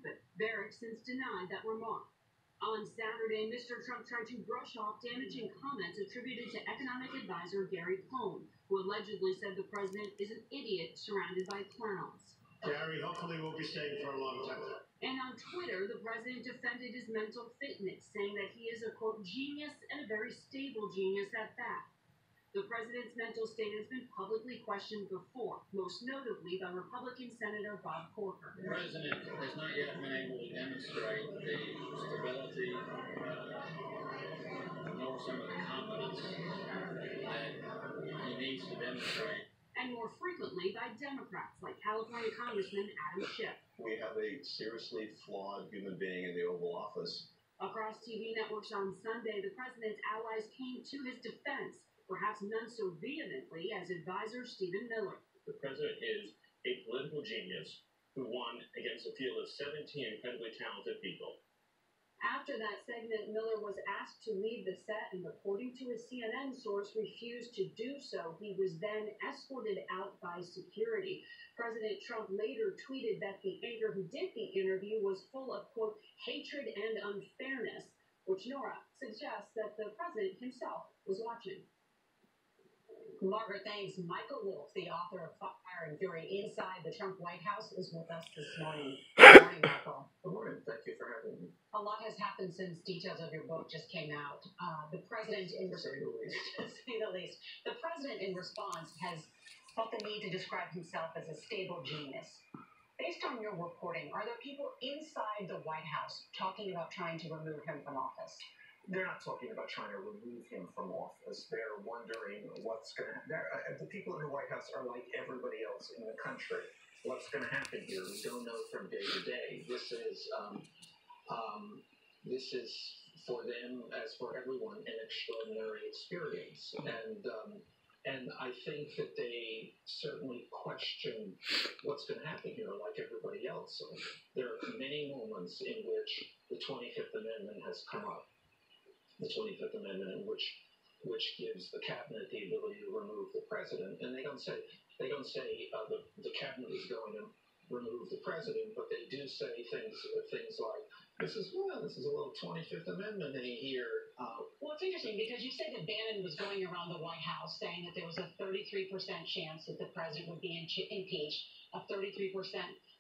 stupid. Barrett since denied that remark. On Saturday, Mr. Trump tried to brush off damaging comments attributed to economic advisor Gary Cohn, who allegedly said the president is an idiot surrounded by clowns. Gary hopefully will be staying for a long time. And on Twitter, the president defended his mental fitness, saying that he is a, quote, genius and a very stable genius at that. The president's mental state has been publicly questioned before, most notably by Republican Senator Bob Corker. The president has not yet been able to demonstrate the stability, nor some of the competence that he needs to demonstrate. And more frequently by Democrats like California Congressman Adam Schiff. We have a seriously flawed human being in the Oval Office. Across TV networks on Sunday, the president's allies came to his defense, perhaps none so vehemently as advisor Stephen Miller. The president is a political genius who won against a field of 17 incredibly talented people. After that segment, Miller was asked to leave the set and, according to a CNN source, refused to do so. He was then escorted out by security. President Trump later tweeted that the anchor who did the interview was full of, quote, hatred and unfairness, which Nora suggests that the president himself was watching. Margaret, thanks. Michael Wolff, the author of Fire and Fury Inside the Trump White House, is with us this morning. Good morning, Michael. Good morning. Thank you for having me. A lot has happened since details of your book just came out. The president, to say the least, the president, in response, has felt the need to describe himself as a stable genius. Based on your reporting, are there people inside the White House talking about trying to remove him from office? They're not talking about trying to remove him from office. They're wondering what's going to happen. The people in the White House are like everybody else in the country. What's going to happen here? We don't know from day to day. This is for them, as for everyone, an extraordinary experience. And I think that they certainly question what's going to happen here, like everybody else. So there are many moments in which the 25th Amendment has come up. The 25th Amendment, which gives the cabinet the ability to remove the president, and they don't say the cabinet is going to remove the president, but they do say things like this is a little 25th Amendment here. Well, it's interesting because you say that Bannon was going around the White House saying that there was a 33% chance that the president would be impeached, a 33%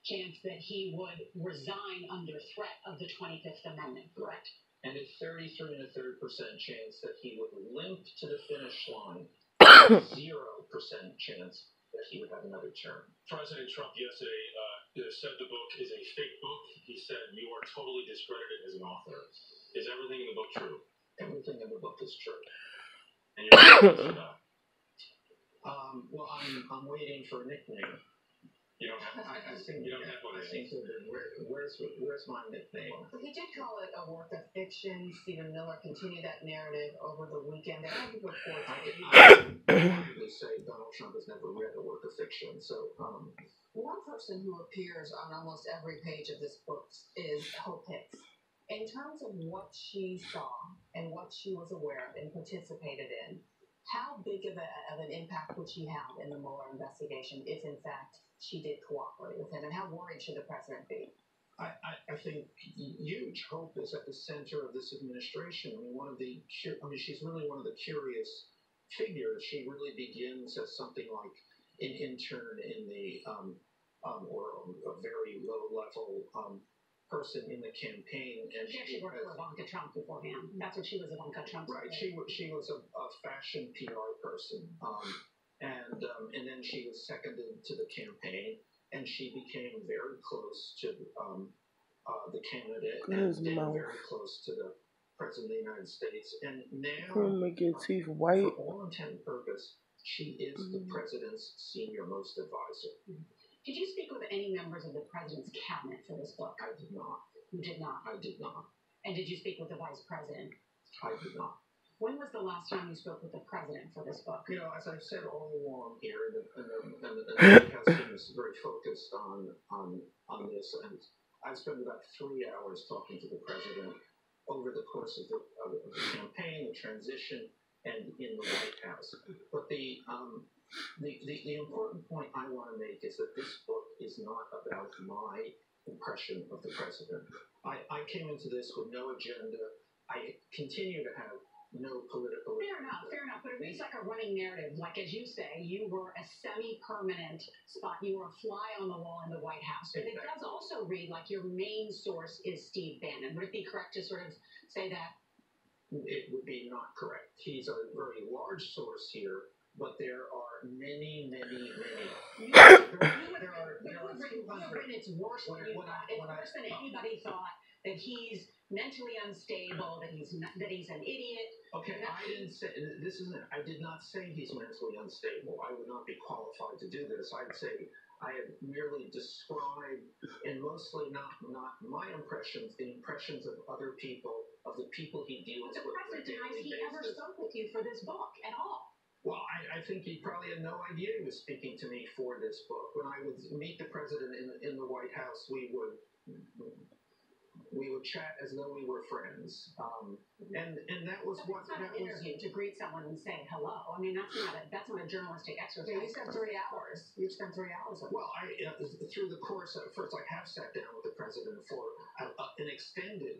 chance that he would resign under threat of the 25th Amendment, correct? And a 33 1/3% chance that he would limp to the finish line, 0% chance that he would have another term. President Trump yesterday said the book is a fake book. He said you are totally discredited as an author. Is everything in the book true? Everything in the book is true. And you're well, I'm waiting for a nickname. You don't have. I think you don't have one. Where's my nickname? He did call it a work of fiction. Stephen Miller continued that narrative over the weekend. There have been reports. I say Donald Trump has never read a work of fiction. So, one person who appears on almost every page of this book is Hope Hicks. In terms of what she saw and what she was aware of and participated in, how big of an impact would she have in the Mueller investigation if, in fact, she did cooperate with him, and how worried should the president be? I think huge. Hope is at the center of this administration. She's really one of the curious figures. She really begins as something like an intern in the or a very low level person in the campaign, and she actually worked for Ivanka Trump beforehand. That's what she was, Ivanka Trump. Right. She was a fashion PR person. And then she was seconded to the campaign, and she became very close to the candidate, and very close to the president of the United States. And now, make your teeth white. For all intent and purpose, she is the president's senior most advisor. Did you speak with any members of the president's cabinet for this book? I did not. You did not? I did not. And did you speak with the vice president? I did not. When was the last time you spoke with the president for this book? As I've said all along here, the White House team is very focused on this, and I spent about 3 hours talking to the president over the course of the campaign, the transition, and in the White House. But the important point I want to make is that this book is not about my impression of the president. I came into this with no agenda. I continue to have no political. Fair enough. But it reads like a running narrative. Like, as you say, you were a semi-permanent spot. You were a fly on the wall in the White House. But it does also read like your main source is Steve Bannon. Would it be correct to sort of say that? It would be not correct. He's a very large source here, but there are many. You have written it's worse than you thought. It's worse than anybody thought. That he's mentally unstable. That he's an idiot. Okay, I didn't say this isn't. I did not say he's mentally unstable. I would not be qualified to do this. I'd say I have merely described, and mostly not my impressions, the impressions of other people, of the people he deals with. The president, has he ever spoke with you for this book at all? Well, I think he probably had no idea he was speaking to me for this book. When I would meet the president in the White House, we would chat as though we were friends, and that was what that was. Interview to greet someone and say hello. I mean, that's not a journalistic exercise. You spent 3 hours. You spent 3 hours. Well, through the course of first, I have sat down with the president for an extended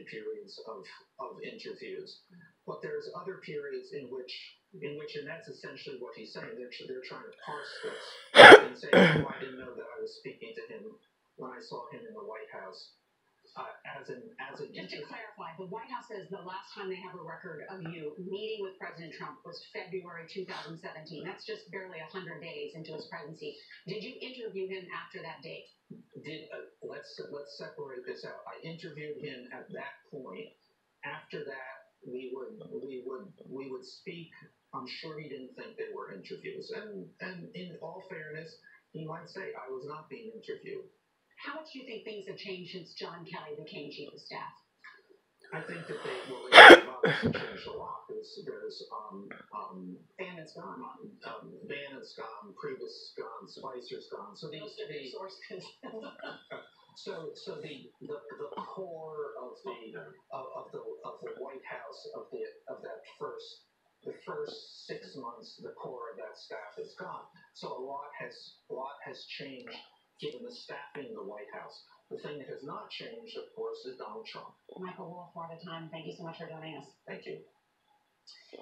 periods of interviews, but there's other periods in which, and that's essentially what he's saying. They're trying to parse this and say, oh, I didn't know that I was speaking to him when I saw him in the White House. Just to clarify, the White House says the last time they have a record of you meeting with President Trump was February 2017. That's just barely 100 days into his presidency. Did you interview him after that date? Let's separate this out. I interviewed him at that point. After that, we would speak. I'm sure he didn't think they were interviews, and in all fairness, he might say I was not being interviewed. How much do you think things have changed since John Kelly became chief of staff? I think that they've changed a lot. There's Bannon's gone. Bannon's gone. Priebus gone. Spicer's gone. So these sources. So the core of the White House of that the first 6 months, the core of that staff is gone. So a lot has changed. Given the staffing in the White House. The thing that has not changed, of course, is Donald Trump. Michael Wolff, we're out of time. Thank you so much for joining us. Thank you.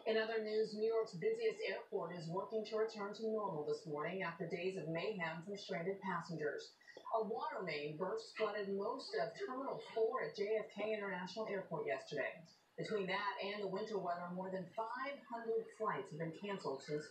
In other news, New York's busiest airport is working to return to normal this morning after days of mayhem from stranded passengers. A water main burst flooded most of Terminal 4 at JFK International Airport yesterday. Between that and the winter weather, more than 500 flights have been canceled since